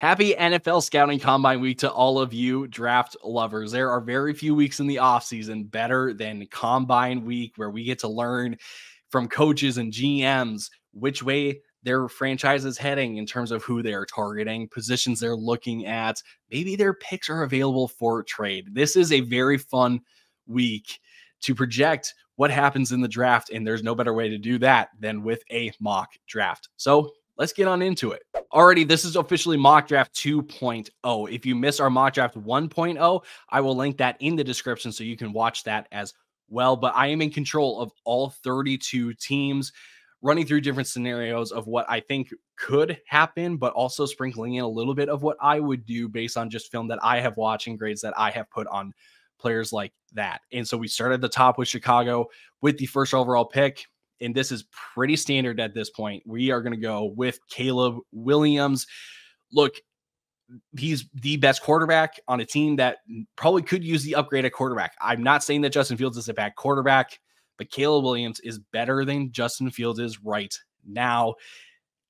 Happy NFL Scouting Combine Week to all of you draft lovers. There are very few weeks in the offseason better than Combine Week, where we get to learn from coaches and GMs which way their franchise is heading in terms of who they are targeting, positions they're looking at. Maybe their picks are available for trade. This is a very fun week to project what happens in the draft, and there's no better way to do that than with a mock draft. So let's get on into it. Alrighty, this is officially mock draft 2.0. If you missed our mock draft 1.0, I will link that in the description so you can watch that as well. But I am in control of all 32 teams, running through different scenarios of what I think could happen, but also sprinkling in a little bit of what I would do based on just film that I have watched and grades that I have put on players like that. And so we started at the top with Chicago with the first overall pick. And this is pretty standard at this point. We are going to go with Caleb Williams. Look, he's the best quarterback on a team that probably could use the upgrade at quarterback. I'm not saying that Justin Fields is a bad quarterback, but Caleb Williams is better than Justin Fields is right now.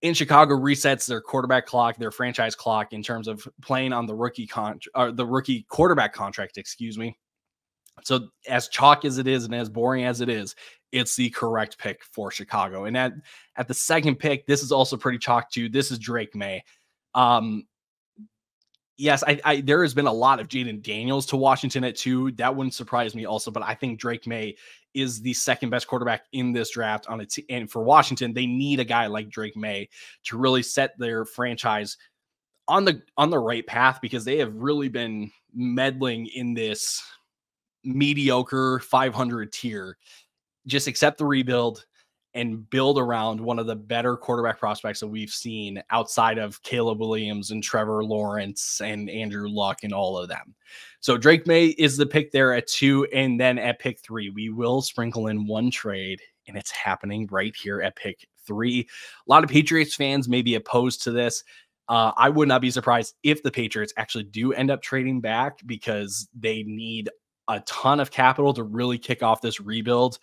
In Chicago, resets their quarterback clock, their franchise clock in terms of playing on the rookie quarterback contract, excuse me. So as chalk as it is and as boring as it is, it's the correct pick for Chicago. And at the second pick, this is also pretty chalk too. This is Drake May. Yes, there has been a lot of Jaden Daniels to Washington at 2. That wouldn't surprise me also, but I think Drake May is the second best quarterback in this draft on it. And for Washington, they need a guy like Drake May to really set their franchise on the right path, because they have really been meddling in this mediocre 500 tier. Just accept the rebuild and build around one of the better quarterback prospects that we've seen outside of Caleb Williams and Trevor Lawrence and Andrew Luck and all of them. So Drake May is the pick there at 2. And then at pick 3, we will sprinkle in one trade, and it's happening right here at pick 3. A lot of Patriots fans may be opposed to this. I would not be surprised if the Patriots actually do end up trading back, because they need a ton of capital to really kick off this rebuild.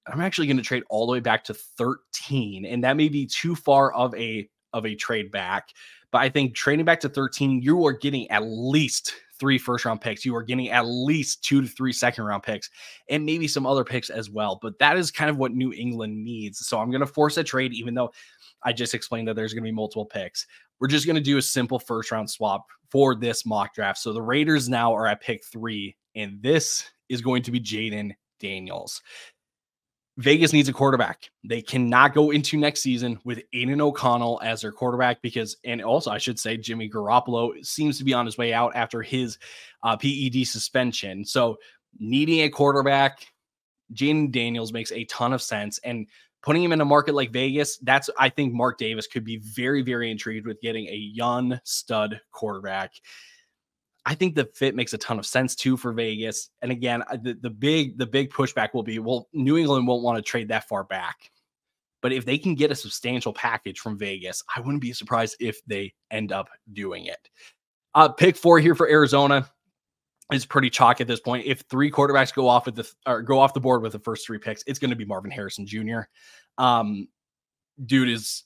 I'm actually going to trade all the way back to 13, and that may be too far of a trade back. But I think trading back to 13, you are getting at least 3 first-round picks. You are getting at least 2 to 3 second-round picks, and maybe some other picks as well. But that is kind of what New England needs. So I'm going to force a trade, even though I just explained that there's going to be multiple picks. We're just going to do a simple first-round swap for this mock draft. So the Raiders now are at pick 3, and this is going to be Jaden Daniels. Vegas needs a quarterback. They cannot go into next season with Aiden O'Connell as their quarterback, because, and also I should say, Jimmy Garoppolo seems to be on his way out after his PED suspension. So needing a quarterback, Jaden Daniels makes a ton of sense. And putting him in a market like Vegas, I think Mark Davis could be very, very intrigued with getting a young stud quarterback. I think the fit makes a ton of sense too for Vegas. And again, the big pushback will be, well, New England won't want to trade that far back. But if they can get a substantial package from Vegas, I wouldn't be surprised if they end up doing it. Pick 4 here for Arizona is pretty chalk at this point. If 3 quarterbacks go off the board with the first 3 picks, it's going to be Marvin Harrison Jr. Dude is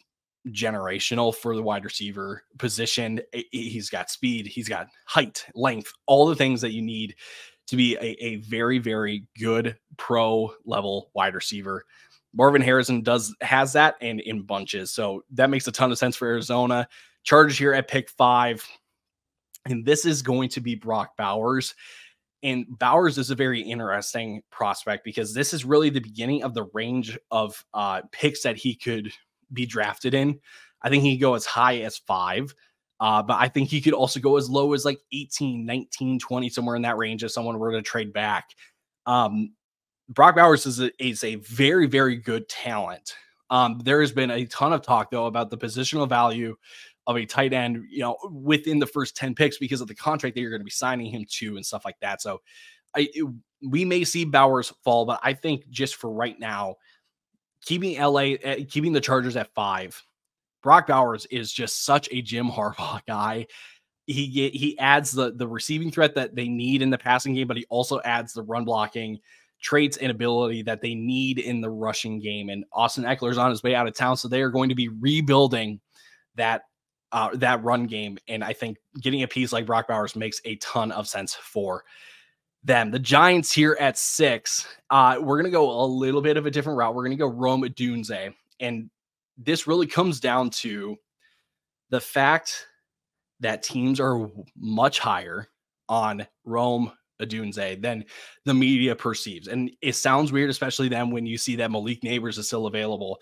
generational for the wide receiver position. He's got speed, he's got height, length, all the things that you need to be a very, very good pro level wide receiver. Marvin Harrison has that, and in bunches. So that makes a ton of sense for Arizona. Chargers here at pick 5. And this is going to be Brock Bowers. And Bowers is a very interesting prospect, because this is really the beginning of the range of picks that he could be drafted in. I think he could go as high as 5, but I think he could also go as low as like 18, 19, 20, somewhere in that range if someone were to trade back. Brock Bowers is a very, very good talent. There has been a ton of talk, though, about the positional value of a tight end, within the first 10 picks because of the contract that you're going to be signing him to and stuff like that. So we may see Bowers fall, but I think just for right now, keeping the Chargers at 5, Brock Bowers is just such a Jim Harbaugh guy. He adds the receiving threat that they need in the passing game, but he also adds the run blocking traits and ability that they need in the rushing game. And Austin Eckler's on his way out of town, so they are going to be rebuilding that that run game. And I think getting a piece like Brock Bowers makes a ton of sense for them. The Giants here at 6. We're going to go a little bit of a different route. We're going to go Rome Odunze. And this really comes down to the fact that teams are much higher on Rome Odunze than the media perceives. And it sounds weird, especially then when you see that Malik Neighbors is still available.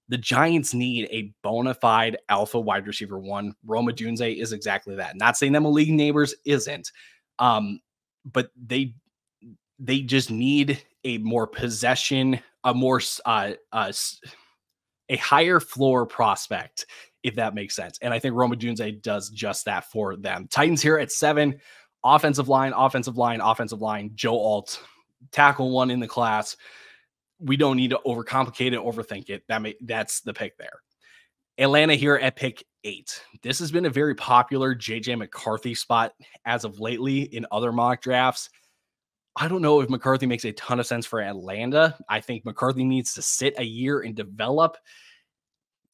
The Giants need a bona fide alpha wide receiver one. Rome Odunze is exactly that. Not saying that Malik Neighbors isn't, but they just need a more possession, a higher floor prospect, if that makes sense. And I think Rome Odunze does just that for them. Titans here at 7, offensive line. Joe Alt, tackle 1 in the class. We don't need to overcomplicate it, overthink it. That's the pick there. Atlanta here at pick 8. This has been a very popular JJ McCarthy spot as of lately in other mock drafts. I don't know if McCarthy makes a ton of sense for Atlanta. I think McCarthy needs to sit a year and develop.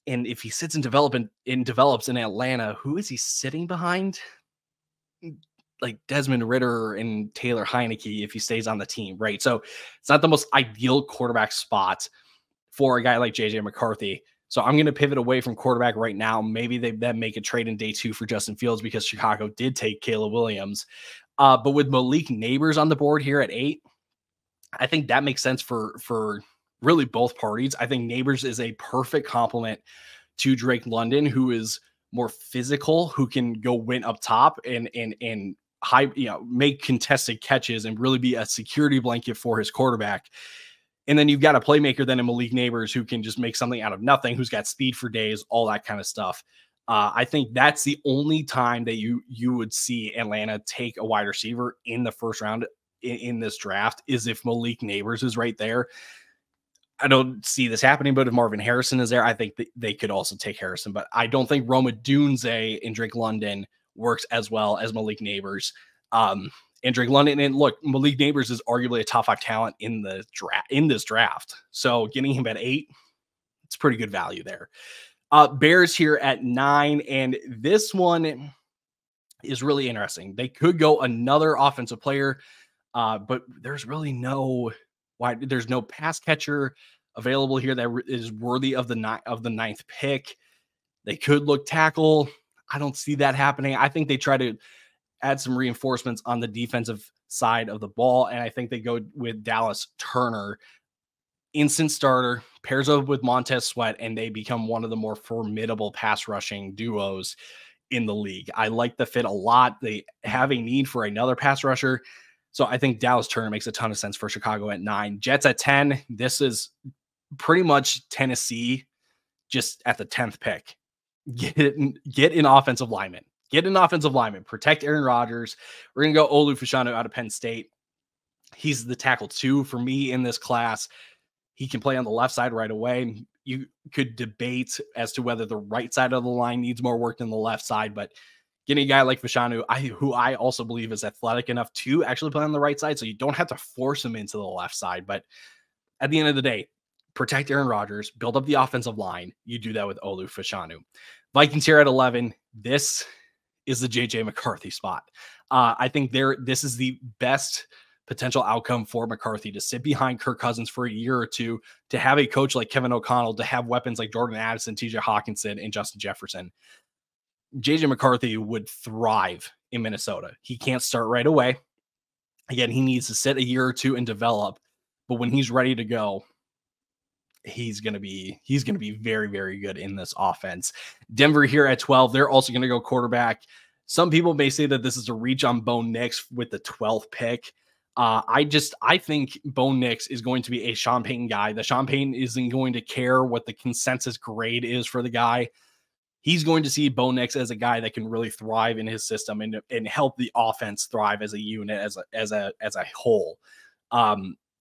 And if he sits and develops in Atlanta, who is he sitting behind? Like Desmond Ridder and Taylor Heineke if he stays on the team, right? So it's not the most ideal quarterback spot for a guy like JJ McCarthy. So I'm going to pivot away from quarterback right now. Maybe they then make a trade in day 2 for Justin Fields because Chicago did take Caleb Williams. But with Malik Neighbors on the board here at 8, I think that makes sense for really both parties. I think Neighbors is a perfect complement to Drake London, who is more physical, who can go win up top and high, make contested catches and really be a security blanket for his quarterback. And then you've got a playmaker then in Malik Neighbors who can just make something out of nothing, who's got speed for days, all that kind of stuff. I think that's the only time that you would see Atlanta take a wide receiver in the first round in this draft is if Malik Neighbors is right there. I don't see this happening, but if Marvin Harrison is there, I think they could also take Harrison. But I don't think Rome Odunze and Drake London works as well as Malik Neighbors. And Drake London, and look, Malik Neighbors is arguably a top 5 talent in this draft. So getting him at 8, it's pretty good value there. Bears here at 9, and this one is really interesting. They could go another offensive player, but there's really no pass catcher available here that is worthy of the 9th pick. They could look tackle. I don't see that happening. I think they try to add some reinforcements on the defensive side of the ball, and I think they go with Dallas Turner. Instant starter, pairs up with Montez Sweat, and they become one of the more formidable pass rushing duos in the league. I like the fit a lot. They have a need for another pass rusher. So I think Dallas Turner makes a ton of sense for Chicago at 9. Jets at 10. This is pretty much Tennessee just at the 10th pick. Get an offensive lineman. Protect Aaron Rodgers. We're going to go Olu Fashanu out of Penn State. He's the tackle 2 for me in this class. He can play on the left side right away. You could debate as to whether the right side of the line needs more work than the left side, but getting a guy like Fashanu, who I also believe is athletic enough to actually play on the right side, so you don't have to force him into the left side. But at the end of the day, protect Aaron Rodgers, build up the offensive line. You do that with Olu Fashanu. Vikings here at 11. This is the JJ McCarthy spot. I think this is the best potential outcome for McCarthy to sit behind Kirk Cousins for a year or two, to have a coach like Kevin O'Connell, to have weapons like Jordan Addison, TJ Hawkinson, and Justin Jefferson. JJ McCarthy would thrive in Minnesota. He can't start right away. Again, he needs to sit a year or two and develop, but when he's ready to go, he's going to be very, very good in this offense. Denver here at 12. They're also going to go quarterback. Some people may say that this is a reach on Bo Nix with the 12th pick. I think Bo Nix is going to be a Sean Payton guy. The Sean Payton isn't going to care what the consensus grade is for the guy. He's going to see Bo Nix as a guy that can really thrive in his system and help the offense thrive as a unit, as a whole.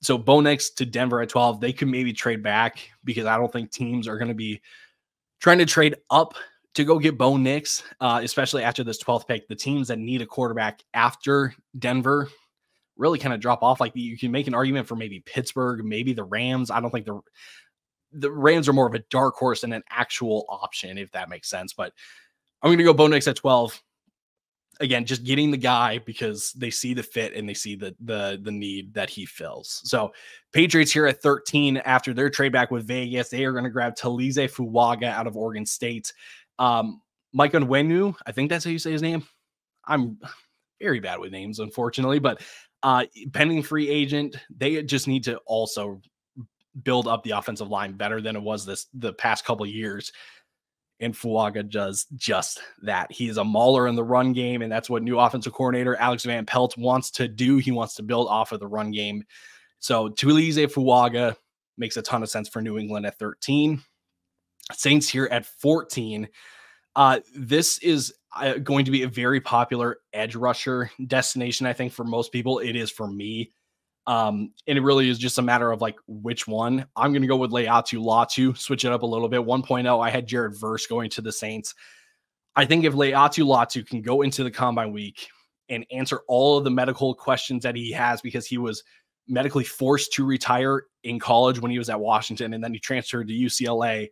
So Bo Nix to Denver at 12. They could maybe trade back because I don't think teams are going to be trying to trade up to go get Bo Nix, especially after this 12th pick. The teams that need a quarterback after Denver really kind of drop off. Like, you can make an argument for maybe Pittsburgh, maybe the Rams. I don't think the Rams are more of a dark horse than an actual option, if that makes sense. But I'm going to go Bo Nix at 12. Again, just getting the guy because they see the fit and they see the need that he fills. So Patriots here at 13 after their trade back with Vegas, they are going to grab Talize Fuaga out of Oregon State. Mike Onwenu, I think that's how you say his name. I'm very bad with names, unfortunately, but pending free agent, they just need to also build up the offensive line better than it was the past couple of years. And Fuaga does just that. He is a mauler in the run game, and that's what new offensive coordinator Alex Van Pelt wants to do. He wants to build off of the run game. So Talize Fuaga makes a ton of sense for New England at 13. Saints here at 14. This is going to be a very popular edge rusher destination, I think, for most people. It is for me. And it really is just a matter of like which one. I'm going to go with Leatu Latu, switch it up a little bit. 1.0, I had Jared Verse going to the Saints. I think if Leatu Latu can go into the combine week and answer all of the medical questions that he has, because he was medically forced to retire in college when he was at Washington, and then he transferred to UCLA,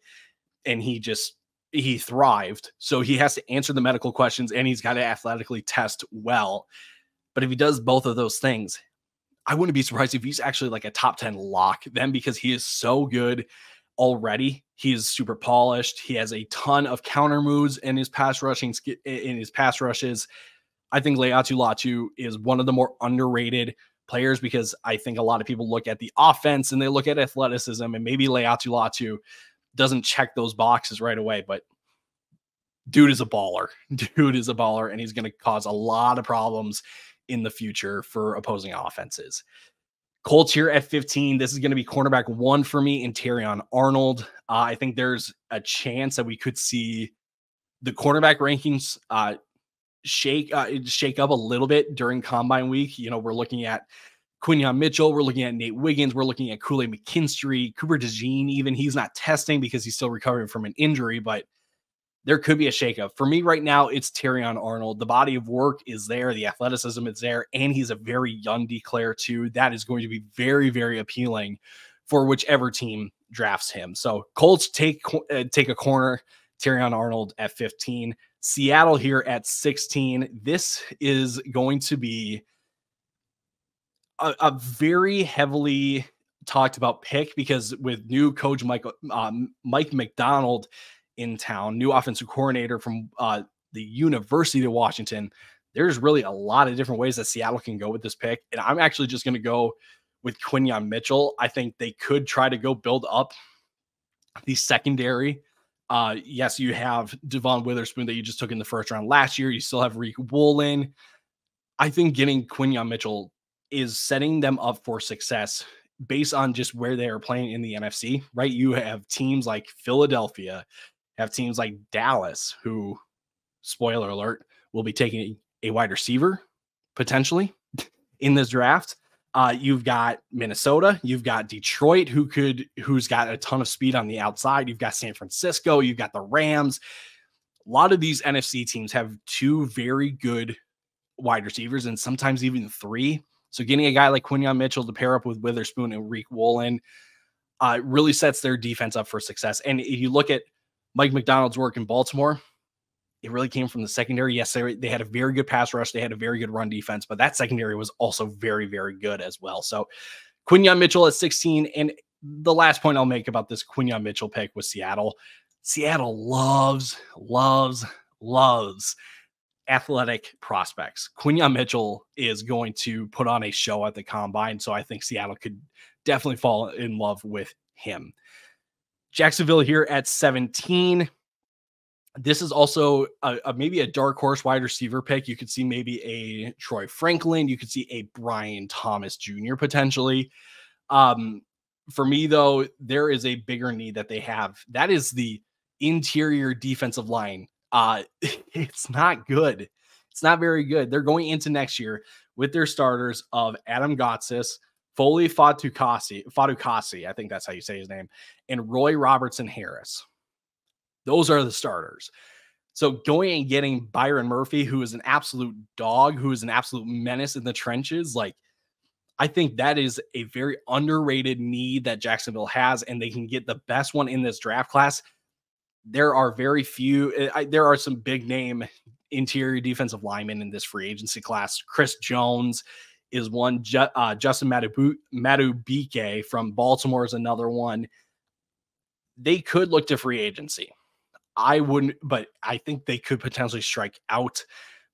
and he thrived. So he has to answer the medical questions, and he's got to athletically test well. But if he does both of those things, I wouldn't be surprised if he's actually like a top 10 lock then, because he is so good already. He is super polished. He has a ton of counter moves in his pass rushes. I think Leatu Latu is one of the more underrated players, because I think a lot of people look at the offense and they look at athleticism, and maybe Leatu Latu doesn't check those boxes right away, but dude is a baller. Dude is a baller, and he's going to cause a lot of problems in the future for opposing offenses. Colts here at 15. This is going to be cornerback 1 for me in Terrion Arnold. I think there's a chance that we could see the cornerback rankings shake up a little bit during combine week. You know, we're looking at Quinyon Mitchell, we're looking at Nate Wiggins, we're looking at Kool-Aid McKinstry, Cooper DeJean. Even he's not testing because he's still recovering from an injury, but there could be a shakeup. For me right now, it's Terrion Arnold. The body of work is there. The athleticism is there. And he's a very young declare too. That is going to be very, very appealing for whichever team drafts him. So Colts take a corner, Terrion Arnold at 15. Seattle here at 16. This is going to be a very heavily talked about pick, because with new coach Mike McDonald in town, new offensive coordinator from the University of Washington, there's really a lot of different ways that Seattle can go with this pick. And I'm actually just going to go with Quinyon Mitchell. I think they could try to go build up the secondary. Yes, you have Devon Witherspoon that you just took in the first round last year. You still have Reek Woolen. I think getting Quinyon Mitchell is setting them up for success based on just where they are playing in the NFC, right? You have teams like Philadelphia, have teams like Dallas, who, spoiler alert, will be taking a wide receiver potentially in this draft. You've got Minnesota, you've got Detroit, who's got a ton of speed on the outside. You've got San Francisco, you've got the Rams. A lot of these NFC teams have 2 very good wide receivers, and sometimes even 3. So getting a guy like Quinyon Mitchell to pair up with Witherspoon and Reek Woolen really sets their defense up for success. And if you look at Mike McDonald's work in Baltimore, it really came from the secondary. Yes, they had a very good pass rush. They had a very good run defense, but that secondary was also very, very good as well. So Quinyon Mitchell at 16. And the last point I'll make about this Quinyon Mitchell pick was Seattle. Seattle loves athletic prospects. Quinyon Mitchell is going to put on a show at the combine. So I think Seattle could definitely fall in love with him. Jacksonville here at 17. This is also maybe a dark horse wide receiver pick. You could see maybe a Troy Franklin. You could see a Brian Thomas Jr. potentially. For me, though, there is a bigger need that they have. That is the interior defensive line. It's not good. It's not very good. They're going into next year with their starters of Adam Gotsis, Foley Fatukasi, I think that's how you say his name, and Roy Robertson Harris. Those are the starters. So going and getting Byron Murphy, who is an absolute dog, who is an absolute menace in the trenches, like, I think that is a very underrated need that Jacksonville has, and they can get the best one in this draft class. there are very few. There are some big name interior defensive linemen in this free agency class. Chris Jones is one. Justin Madubike from Baltimore is another one. They could look to free agency. I wouldn't, but I think they could potentially strike out,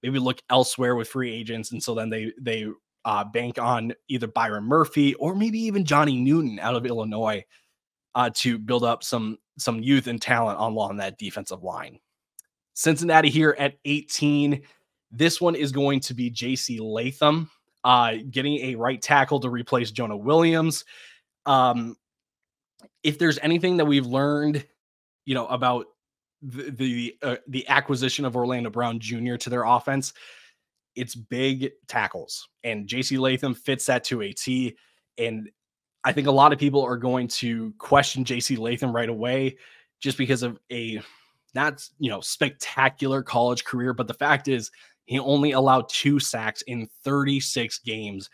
maybe look elsewhere with free agents. And so then they bank on either Byron Murphy or maybe even Johnny Newton out of Illinois to build up some youth and talent along that defensive line. Cincinnati here at 18. This one is going to be J.C. Latham, getting a right tackle to replace Jonah Williams. If there's anything that we've learned, about the acquisition of Orlando Brown Jr. to their offense, it's big tackles, and J.C. Latham fits that to a T. And I think a lot of people are going to question J.C. Latham right away just because of a not, spectacular college career. But the fact is, he only allowed 2 sacks in 36 games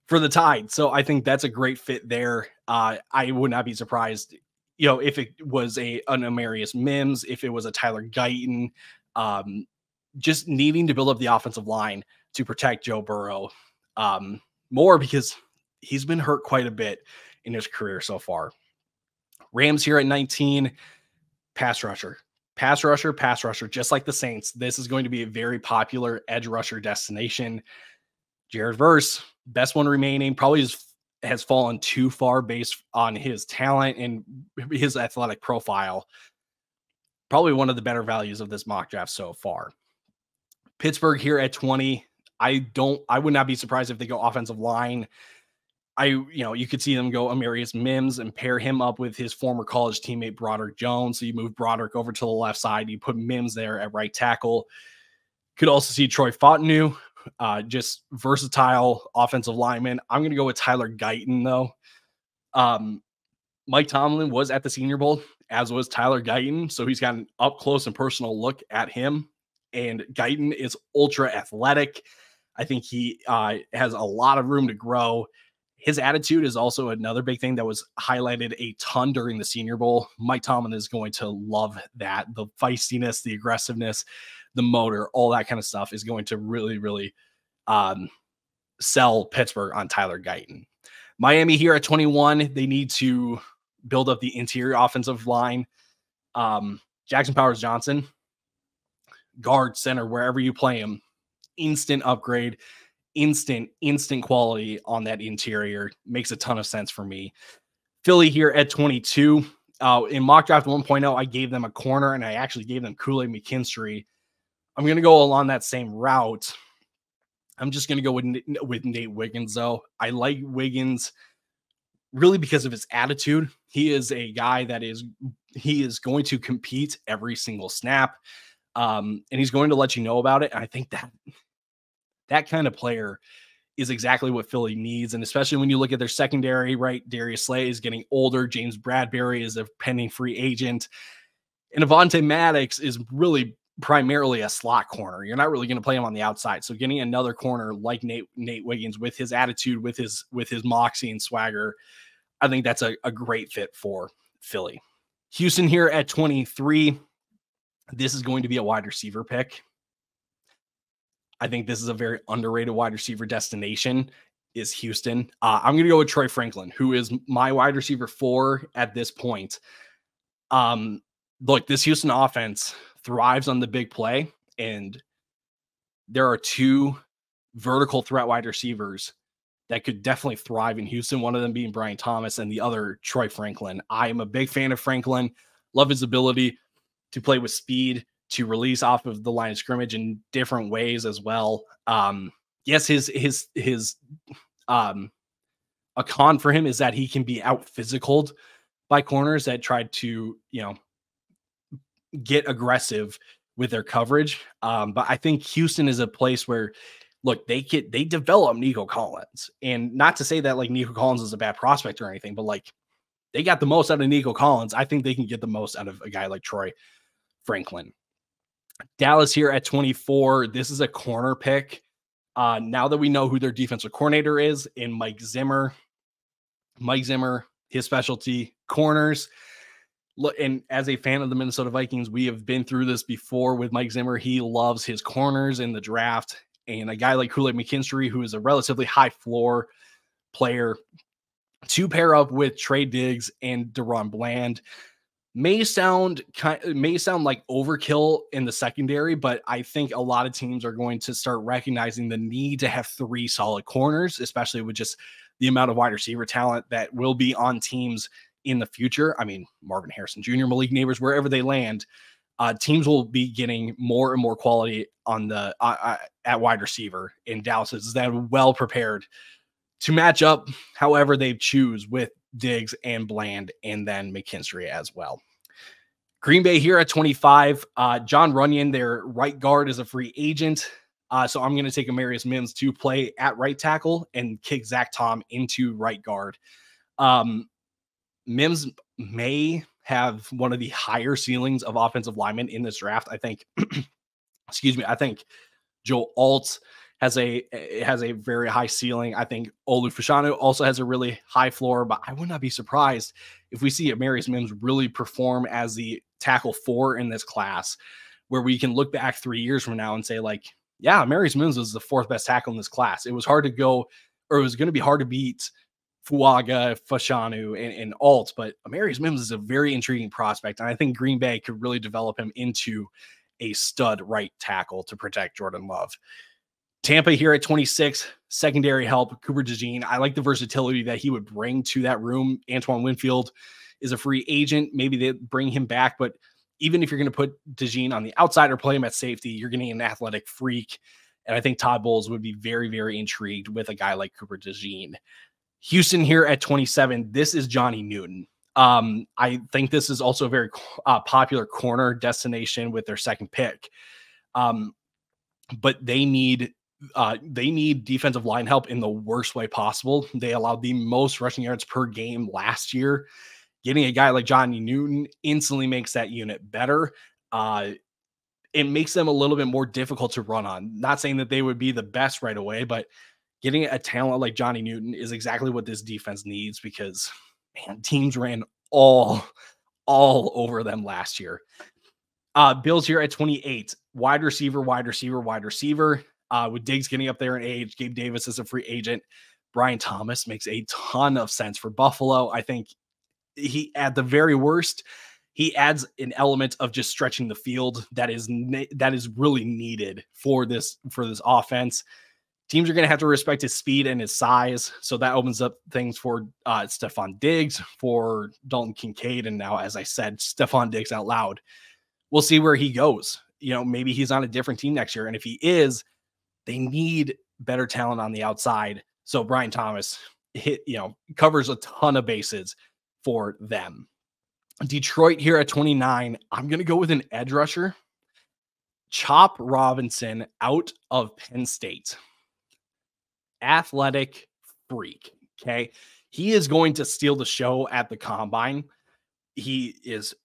for the Tide. So I think that's a great fit there. I would not be surprised, if it was an Amarius Mims, if it was a Tyler Guyton, just needing to build up the offensive line to protect Joe Burrow more, because he's been hurt quite a bit in his career so far. Rams here at 19, pass rusher, just like the Saints. This is going to be a very popular edge rusher destination. Jared Verse, best one remaining, probably has fallen too far based on his talent and his athletic profile. Probably one of the better values of this mock draft so far. Pittsburgh here at 20. I would not be surprised if they go offensive line. You could see them go Amarius Mims and pair him up with his former college teammate Broderick Jones. So you move Broderick over to the left side. You put Mims there at right tackle. Could also see Troy Fontenot, just versatile offensive lineman. I'm going to go with Tyler Guyton, though. Mike Tomlin was at the Senior Bowl, as was Tyler Guyton. So he's got an up close and personal look at him. And Guyton is ultra athletic. I think he has a lot of room to grow. His attitude is also another big thing that was highlighted a ton during the Senior Bowl. Mike Tomlin is going to love that. The feistiness, the aggressiveness, the motor, all that kind of stuff is going to really, really sell Pittsburgh on Tyler Guyton. Miami here at 21, they need to build up the interior offensive line. Jackson Powers Johnson, guard, center, wherever you play him, instant upgrade, instant quality on that interior. Makes a ton of sense for me. Philly here at 22. In mock draft 1.0, I gave them a corner, and I actually gave them Kool-Aid McKinstry. I'm going to go along that same route. I'm just going to go with Nate Wiggins, though. I like Wiggins really because of his attitude. He is a guy that is going to compete every single snap. And he's going to let you know about it. And I think that kind of player is exactly what Philly needs. And especially when you look at their secondary, right? Darius Slay is getting older. James Bradbury is a pending free agent. And Avonte Maddox is really primarily a slot corner. You're not really going to play him on the outside. So getting another corner like Nate Wiggins with his attitude, with his moxie and swagger, I think that's a great fit for Philly. Houston here at 23. This is going to be a wide receiver pick. I think this is a very underrated wide receiver destination, is Houston. I'm going to go with Troy Franklin, who is my wide receiver 4 at this point. Look, this Houston offense thrives on the big play, and there are 2 vertical threat wide receivers that could definitely thrive in Houston, one of them being Brian Thomas and the other Troy Franklin. I am a big fan of Franklin. Love his ability to play with speed, to release off of the line of scrimmage in different ways as well. Yes, his a con for him is that he can be out physicaled by corners that tried to, get aggressive with their coverage. But I think Houston is a place where, look, they develop Nico Collins, and not to say that like Nico Collins is a bad prospect or anything, but like they got the most out of Nico Collins. I think they can get the most out of a guy like Troy Franklin. Dallas here at 24. This is a corner pick. Now that we know who their defensive coordinator is in Mike Zimmer, his specialty corners. Look, and as a fan of the Minnesota Vikings, we have been through this before with Mike Zimmer. He loves his corners in the draft, and a guy like Kool-Aid McKinstry, who is a relatively high floor player, to pair up with Trey Diggs and Deron Bland may sound like overkill in the secondary, but I think a lot of teams are going to start recognizing the need to have 3 solid corners, especially with just the amount of wide receiver talent that will be on teams in the future. I mean, Marvin Harrison Jr., Malik Neighbors, wherever they land, teams will be getting more and more quality on the at wide receiver, in Dallas is then well prepared to match up however they choose with Diggs and Bland and then McKinstry as well. Green Bay here at 25. John Runyon, their right guard, is a free agent. So I'm going to take Amarius Mims to play at right tackle and kick Zach Tom into right guard. Mims may have one of the higher ceilings of offensive linemen in this draft. I think, excuse me, I think Joe Alt has a very high ceiling. I think Olu Fashanu also has a really high floor, but I would not be surprised if we see Amarius Mims really perform as the tackle 4 in this class, where we can look back 3 years from now and say, like, yeah, Amarius Mims was the 4th best tackle in this class. It was hard to go, or it was going to be hard to beat Fuaga, Fashanu, and Alt, but Amarius Mims is a very intriguing prospect, and I think Green Bay could really develop him into a stud right tackle to protect Jordan Love. Tampa here at 26, secondary help, Cooper DeJean. I like the versatility that he would bring to that room. Antoine Winfield is a free agent. Maybe they bring him back, but even if you're going to put DeJean on the outside or play him at safety, you're getting an athletic freak, and I think Todd Bowles would be very, very intrigued with a guy like Cooper DeJean. Houston here at 27. This is Johnny Newton. I think this is also a very popular corner destination with their second pick. But they need defensive line help in the worst way possible. They allowed the most rushing yards per game last year. Getting a guy like Johnny Newton instantly makes that unit better. It makes them a little bit more difficult to run on. Not saying that they would be the best right away, but getting a talent like Johnny Newton is exactly what this defense needs, because, man, teams ran all over them last year. Bills here at 28, wide receiver. With Diggs getting up there in age, Gabe Davis is a free agent. Brian Thomas makes a ton of sense for Buffalo. I think he, at the very worst, he adds an element of just stretching the field that is really needed for this offense. Teams are going to have to respect his speed and his size, so that opens up things for Stephon Diggs, for Dalton Kincaid, and now, as I said, Stephon Diggs out loud. We'll see where he goes. Maybe he's on a different team next year, and if he is, they need better talent on the outside. So Brian Thomas covers a ton of bases for them. Detroit here at 29. I'm going to go with an edge rusher. Chop Robinson out of Penn State. Athletic freak. Okay. He is going to steal the show at the combine. He is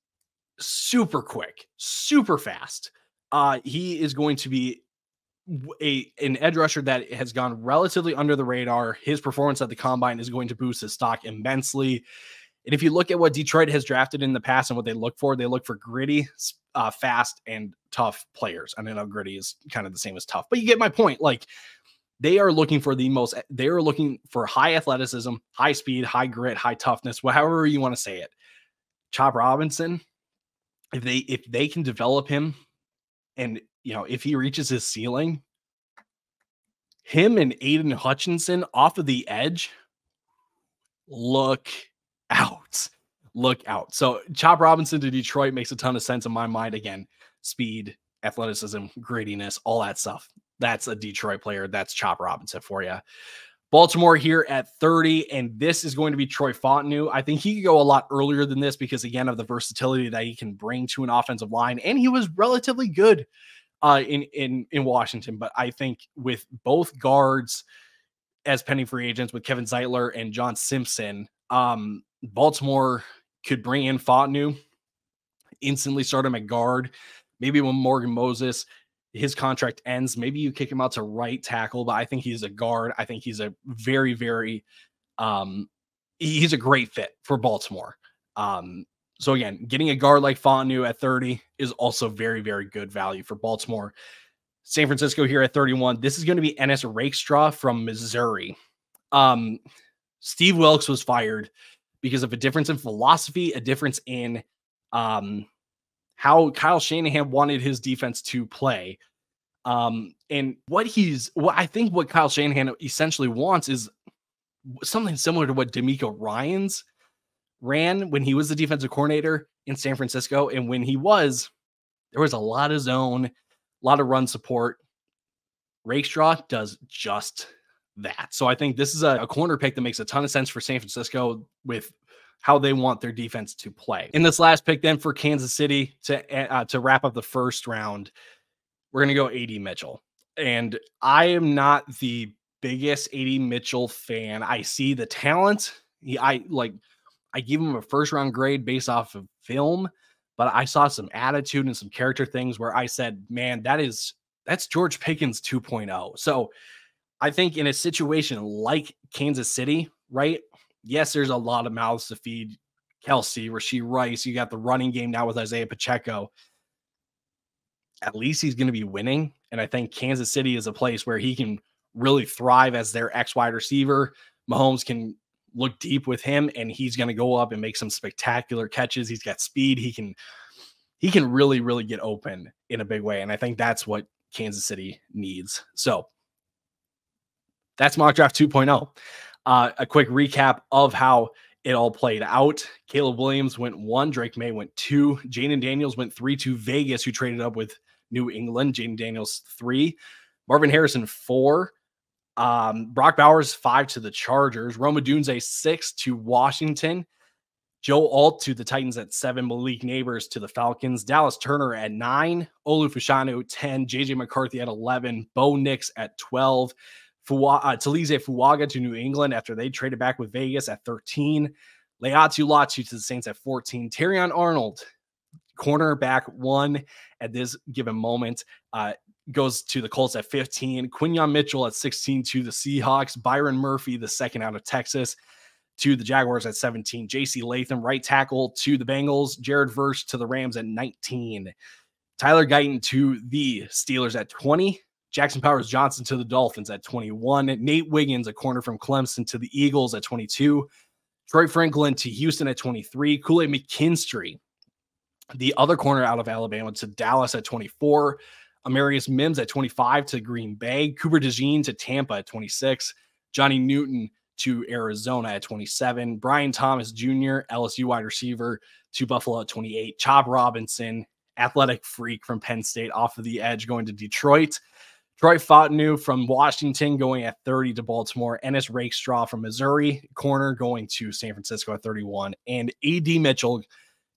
super quick, super fast. He is going to be an edge rusher that has gone relatively under the radar. His performance at the combine is going to boost his stock immensely. And if you look at what Detroit has drafted in the past and what they look for gritty, fast, and tough players. I know gritty is kind of the same as tough, but you get my point. Like, they are looking for high athleticism, high speed, high grit, high toughness, however you want to say it. Chop Robinson, if they can develop him, and if he reaches his ceiling, him and Aiden Hutchinson off of the edge, look out. So Chop Robinson to Detroit makes a ton of sense in my mind. Again, speed, athleticism, grittiness, all that stuff. That's a Detroit player. That's Chop Robinson for you. Baltimore here at 30, and this is going to be Troy Fontenot. I think he could go a lot earlier than this because, again, of the versatility that he can bring to an offensive line, and he was relatively good in Washington. But I think with both guards as pending free agents, with Kevin Zeitler and John Simpson, Baltimore could bring in Fontenot, instantly start him at guard. Maybe when Morgan Moses, his contract ends, maybe you kick him out to right tackle, but I think he's a guard. I think he's a very, very, he's a great fit for Baltimore. So again, getting a guard like Fontenot at 30 is also very, very good value for Baltimore. San Francisco here at 31. This is going to be Ennis Rakestraw from Missouri. Steve Wilkes was fired because of a difference in philosophy, a difference in how Kyle Shanahan wanted his defense to play. And what I think what Kyle Shanahan essentially wants is something similar to what DeMeco Ryans ran when he was the defensive coordinator in San Francisco. And when there was a lot of zone, a lot of run support. Rakestraw does just that. So I think this is a corner pick that makes a ton of sense for San Francisco with how they want their defense to play. In this last pick then for Kansas City to wrap up the first round, we're going to go AD Mitchell. And I am not the biggest AD Mitchell fan. I see the talent. I give him a first round grade based off of film, but I saw some attitude and some character things where I said, man, that's George Pickens 2.0. So I think in a situation like Kansas City, right? Yes, there's a lot of mouths to feed. Kelsey, Rashee Rice, you got the running game now with Isaiah Pacheco. At least he's going to be winning. And I think Kansas City is a place where he can really thrive as their X wide receiver. Mahomes can look deep with him and he's going to go up and make some spectacular catches. He's got speed. He can really, really get open in a big way. And I think that's what Kansas City needs. So that's mock draft 2.0. A quick recap of how it all played out. Caleb Williams went 1, Drake May went 2, Jaden Daniels went 3 to Vegas, who traded up with New England. Jaden Daniels 3, Marvin Harrison 4, Brock Bowers 5 to the Chargers, Rome Odunze 6 to Washington, Joe Alt to the Titans at 7, Malik Neighbors to the Falcons, Dallas Turner at 9, Olu Fashanu 10, JJ McCarthy at 11, Bo Nix at 12, Talize Fuaga to New England after they traded back with Vegas at 13, Leatu Latu to the Saints at 14, Terrion Arnold, cornerback 1 at this given moment, goes to the Colts at 15, Quinyon Mitchell at 16 to the Seahawks, Byron Murphy, the second out of Texas, to the Jaguars at 17, JC Latham, right tackle to the Bengals, Jared Verse to the Rams at 19, Tyler Guyton to the Steelers at 20, Jackson Powers Johnson to the Dolphins at 21, Nate Wiggins, a corner from Clemson, to the Eagles at 22, Troy Franklin to Houston at 23, Kool-Aid McKinstry, the other corner out of Alabama, to Dallas at 24, Amarius Mims at 25 to Green Bay, Cooper DeJean to Tampa at 26, Johnny Newton to Arizona at 27, Brian Thomas Jr., LSU wide receiver, to Buffalo at 28, Chop Robinson, athletic freak from Penn State, off of the edge, going to Detroit, Troy Fontenot from Washington going at 30 to Baltimore, Ennis Rakestraw from Missouri, corner, going to San Francisco at 31, and AD Mitchell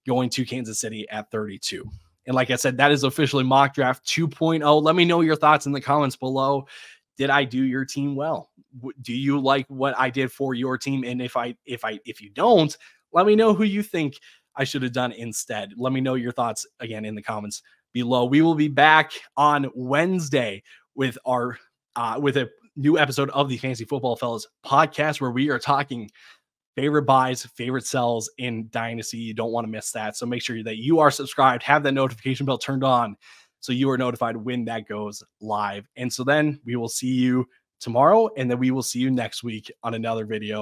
going to Kansas City at 32. And like I said, that is officially mock draft 2.0. Let me know your thoughts in the comments below. Did I do your team well? Do you like what I did for your team? And if you don't, let me know who you think I should have done instead. Let me know your thoughts again in the comments below. We will be back on Wednesday with with a new episode of the Fantasy Football Fellas podcast, where we are talking favorite buys, favorite sells in Dynasty. You don't want to miss that. So make sure that you are subscribed, have that notification bell turned on so you are notified when that goes live. And so then we will see you tomorrow, and then we will see you next week on another video.